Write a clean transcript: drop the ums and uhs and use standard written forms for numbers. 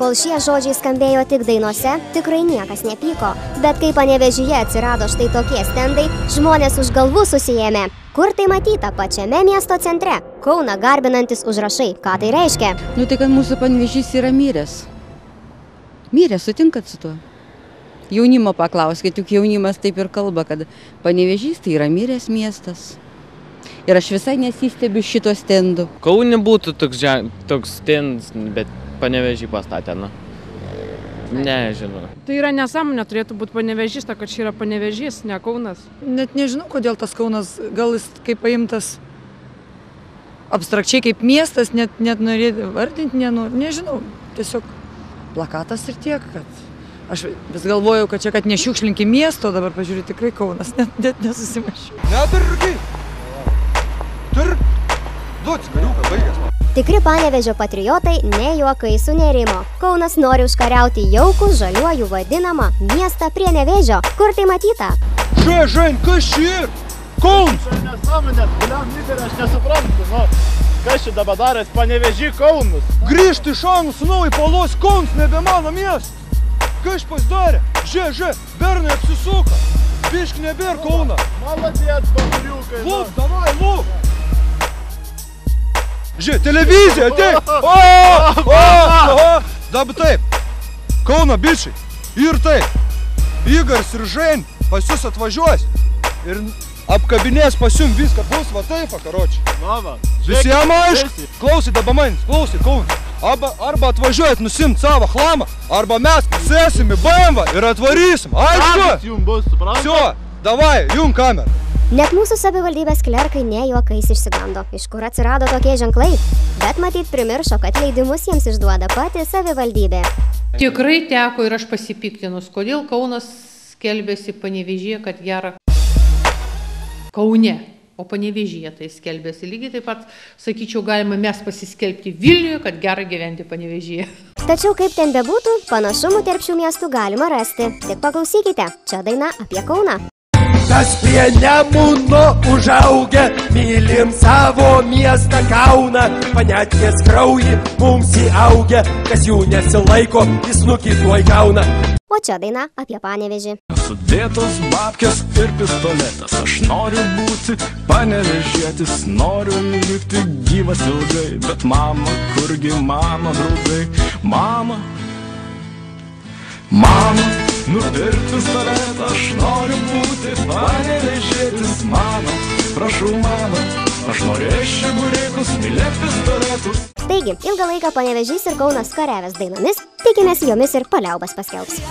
kol šie žodžiai skambėjo tik dainose, tikrai niekas nepyko. Bet kai Panevėžyje atsirado štai tokie stendai, žmonės už galvų susiėmė. Kur tai matyta pačiame miesto centre? Kauną garbinantis užrašai. Ką tai reiškia? Nu tai, kad mūsų Panevėžys yra miręs. Miręs, sutinkat su tuo? Jaunimo paklauskit, juk jaunimas taip ir kalba, kad Panevėžys tai yra miręs miestas. Ir aš visai nesistebiu šito stendų. Kaune būtų toks stendas, bet Panevėžį pastatė, nu. Nežinau. Tai yra nesąmonė, turėtų būti Panevėžys, kad čia yra Panevėžys, ne Kaunas. Net nežinau, kodėl tas Kaunas, gal jis kaip paimtas abstrakčiai kaip miestas, net norėti vardinti, nežinau. Tiesiog plakatas ir tiek, kad aš vis galvojau, kad čia, kad nešiukšlinki miesto, dabar pažiūrėjau, tikrai Kaunas, net nesusimašiau. Neturki! Turk! Duotis, kariuką, baigęs. Tikri Panevėžio patriotai ne juokai sunerimo. Kaunas nori užkariauti jaukų žaliuojų vadinamą miestą prie Nevėžio. Kur tai matyta? Žen, kas čia ir? Kaunas! Čia nesąmonė, biliam lyderį, aš nesuprantu, nu. Kas čia dabar darės Panevėžį Kaunus? Grįžti iš Anų sūnau į Palos, Kaunas nebe mano miestas. Kas pasidarė? Bernai apsisuka. Bišk nebėr Kauną. Maladėt, bambariukai. Lūp, davai, lūp. Televizija, ateik! Dabar taip. Kauno bičiai. Ir taip. Igars ir Žen pas jūs atvažiuos. Ir apkabinės pas jums viską. Bus va taip, karočiai. Visiem aišku. Klausy dabar manis, klausy Kaunas. Arba atvažiuojat nusimt savo chlamą, arba mes sėsim į BMW ir atvarysim. Aišku? Jums bus, suprantu? Всё, davai, jum kamerą. Net mūsų savivaldybės klerkai ne juokais išsigando. Iš kur atsirado tokie ženklai? Bet matyt primiršo, kad leidimus jiems išduoda pati savivaldybė. Tikrai teko ir aš pasipiktinus, kodėl Kaunas skelbėsi Panevėžyje, kad gera Kaune, o Panevėžyje tai skelbėsi. Lygiai taip pat, sakyčiau, galima mes pasiskelbti Vilniuje, kad gera gyventi Panevėžyje. Tačiau kaip ten bebūtų, panašumų tarp šių miestų galima rasti. Tik paklausykite, čia daina apie Kauną. Kas prie Nemuno užaugę, mylim savo miestą Kauną, panetkės krauji mums įaugę, kas jų nesilaiko, jis nukituoj gauna. O čia daina apie Panevėžį. Sudėtos babkės ir pistoletas, aš noriu būti panevėžietis, noriu likti gyvas ilgai, bet mama, kurgi mano draugai, mama, nupirk pistoletą, aš noriu būti panevėžietis, mama, prašau mama, aš norėčiau burėkus, mylėt pistoletus. Taigi, ilgą laiką Panevėžys ir Kaunas kariavęs dainomis, tikimės jomis ir paliaubas paskelbs.